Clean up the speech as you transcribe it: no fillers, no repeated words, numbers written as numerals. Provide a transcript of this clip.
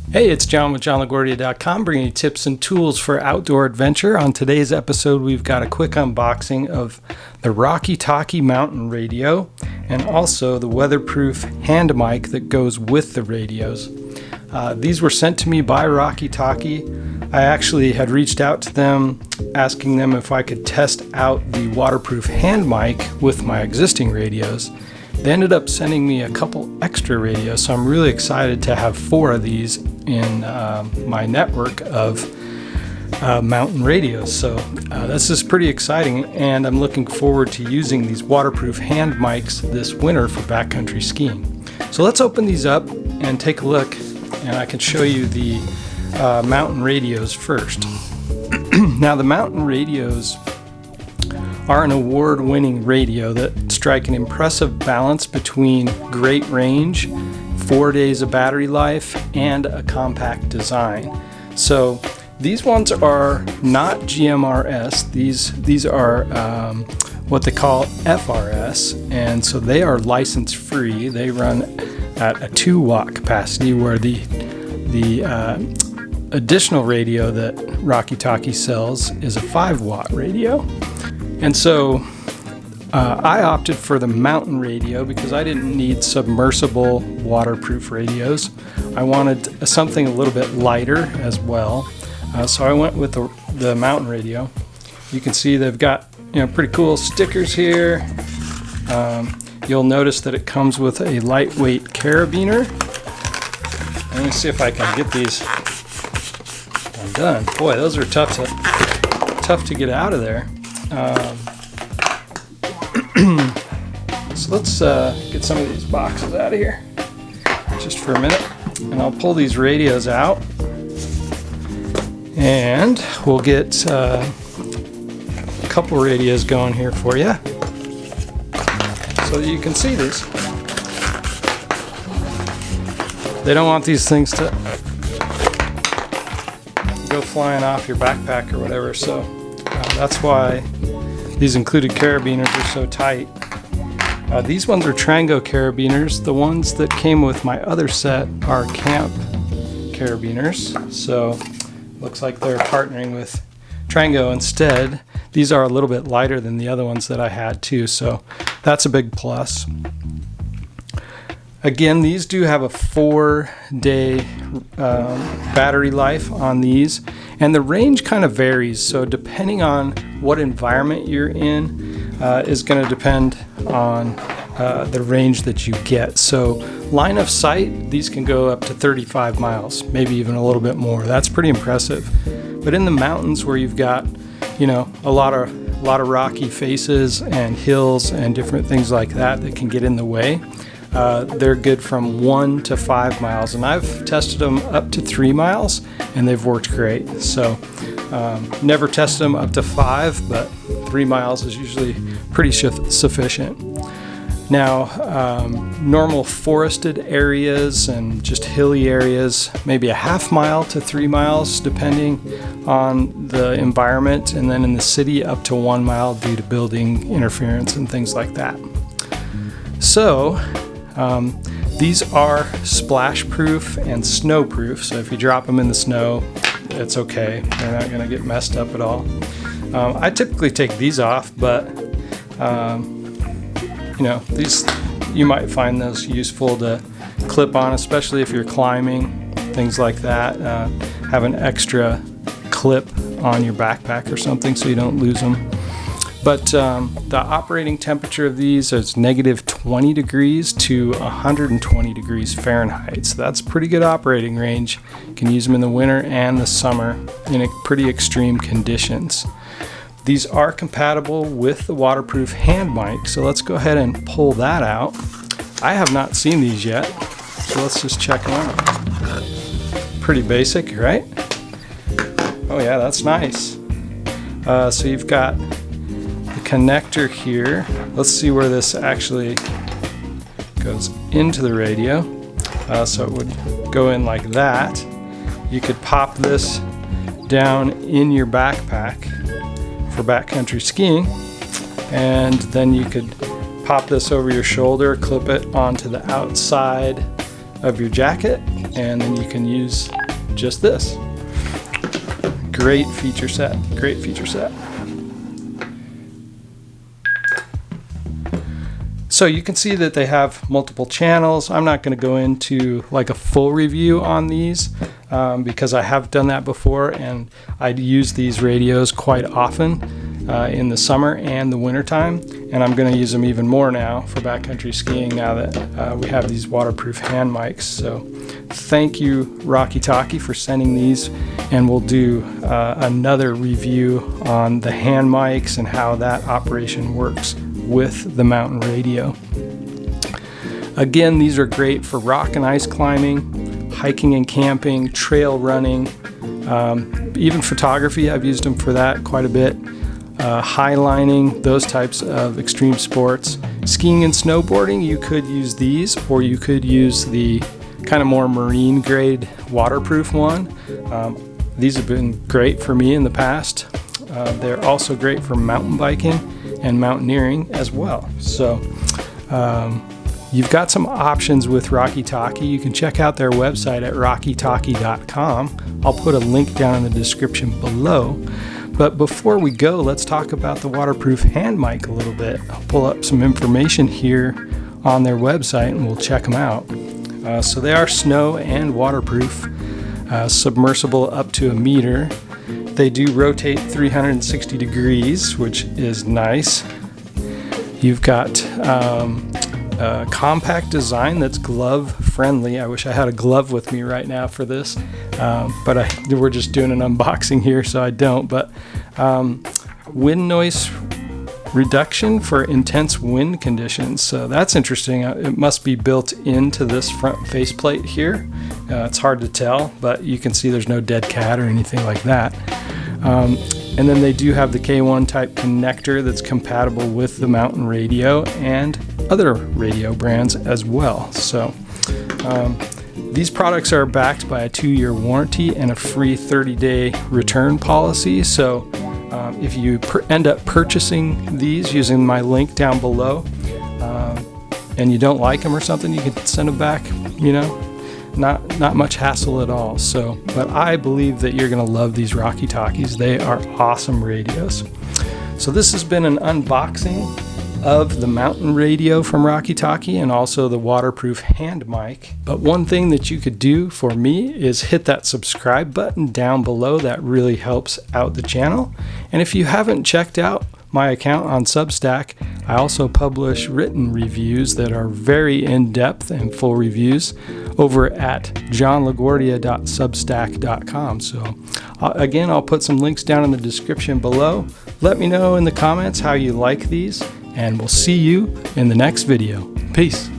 Hey, it's John with JohnLaGuardia.com, bringing you tips and tools for outdoor adventure. On today's episode, we've got a quick unboxing of the Talkie mountain radio and also the weatherproof hand mic that goes with the radios. These were sent to me by Talkie. I actually had reached out to them asking them if I could test out the waterproof hand mic with my existing radios. They ended up sending me a couple extra radios, so I'm really excited to have 4 of these in my network of mountain radios. So this is pretty exciting, and I'm looking forward to using these waterproof hand mics this winter for backcountry skiing. So let's open these up and take a look, and I can show you the mountain radios first. Now, the mountain radios are an award-winning radio that strike an impressive balance between great range, 4 days of battery life, and a compact design. So these ones are not GMRS. These are what they call FRS, and so they are license free. They run at a 2-watt capacity, where the additional radio that Talkie sells is a 5-watt radio. And so I opted for the mountain radio because I didn't need submersible waterproof radios. I wanted something a little bit lighter as well. So I went with the mountain radio. You can see they've got pretty cool stickers here. You'll notice that it comes with a lightweight carabiner. Let me see if I can get these undone. Boy, those are tough to get out of there. So let's get some of these boxes out of here just for a minute, and I'll pull these radios out, and we'll get a couple radios going here for you so that you can see these. They don't want these things to go flying off your backpack or whatever, so that's why these included carabiners are so tight. These ones are Trango carabiners. The ones that came with my other set are Camp carabiners. So looks like they're partnering with Trango instead. These are a little bit lighter than the other ones that I had too, so that's a big plus. Again, these do have a 4-day battery life on these, and the range kind of varies. So depending on what environment you're in is going to depend on the range that you get. So line of sight, these can go up to 35 miles, maybe even a little bit more. That's pretty impressive. But in the mountains where you've got, a lot of rocky faces and hills and different things like that can get in the way, they're good from 1 to 5 miles, and I've tested them up to 3 miles, and they've worked great. So never tested them up to 5, but 3 miles is usually pretty sufficient. Now, normal forested areas and just hilly areas, maybe a half mile to 3 miles, depending on the environment, and then in the city up to 1 mile due to building interference and things like that. So these are splash proof and snow proof, so if you drop them in the snow, it's okay. They're not going to get messed up at all. I typically take these off, but these, you might find those useful to clip on, especially if you're climbing, things like that. Have an extra clip on your backpack or something so you don't lose them. But the operating temperature of these is -20 degrees to 120 degrees Fahrenheit. So that's pretty good operating range. You can use them in the winter and the summer in pretty extreme conditions. These are compatible with the waterproof hand mic, so let's go ahead and pull that out. I have not seen these yet, so let's just check them out. Pretty basic, right? Oh yeah, that's nice. So you've got connector here. Let's see where this actually goes into the radio. So it would go in like that. You could pop this down in your backpack for backcountry skiing, and then you could pop this over your shoulder, clip it onto the outside of your jacket, and then you can use just this. Great feature set, great feature set. So you can see that they have multiple channels. I'm not going to go into like a full review on these because I have done that before, and I use these radios quite often in the summer and the winter time, and I'm going to use them even more now for backcountry skiing now that we have these waterproof hand mics. So thank you, Rocky Talkie, for sending these, and we'll do another review on the hand mics and how that operation works with the mountain radio. Again, these are great for rock and ice climbing, hiking and camping, trail running, even photography. I've used them for that quite a bit. Highlining, those types of extreme sports. Skiing and snowboarding, you could use these, or you could use the kind of more marine grade waterproof one. These have been great for me in the past. They're also great for mountain biking and mountaineering as well. So you've got some options with Rocky Talkie. You can check out their website at rockytalkie.com. I'll put a link down in the description below. But before we go, let's talk about the waterproof hand mic a little bit. I'll pull up some information here on their website and we'll check them out. So they are snow and waterproof, submersible up to 1 meter. They do rotate 360 degrees, which is nice. You've got a compact design that's glove friendly. I wish I had a glove with me right now for this, but we're just doing an unboxing here, so I don't. But wind noise reduction for intense wind conditions. So that's interesting. It must be built into this front faceplate here. It's hard to tell, but you can see there's no dead cat or anything like that. And then they do have the K1 type connector that's compatible with the mountain radio and other radio brands as well. So these products are backed by a 2-year warranty and a free 30-day return policy. So if you end up purchasing these using my link down below and you don't like them or something, you can send them back, you know. Not much hassle at all. So, but I believe that you're going to love these Rocky Talkies. They are awesome radios. So this has been an unboxing of the mountain radio from Rocky Talkie and also the waterproof hand mic. But one thing that you could do for me is hit that subscribe button down below. That really helps out the channel. And if you haven't checked out my account on Substack, I also publish written reviews that are very in-depth and full reviews over at johnlaguardia.substack.com. So again, I'll put some links down in the description below. Let me know in the comments how you like these, and we'll see you in the next video. Peace.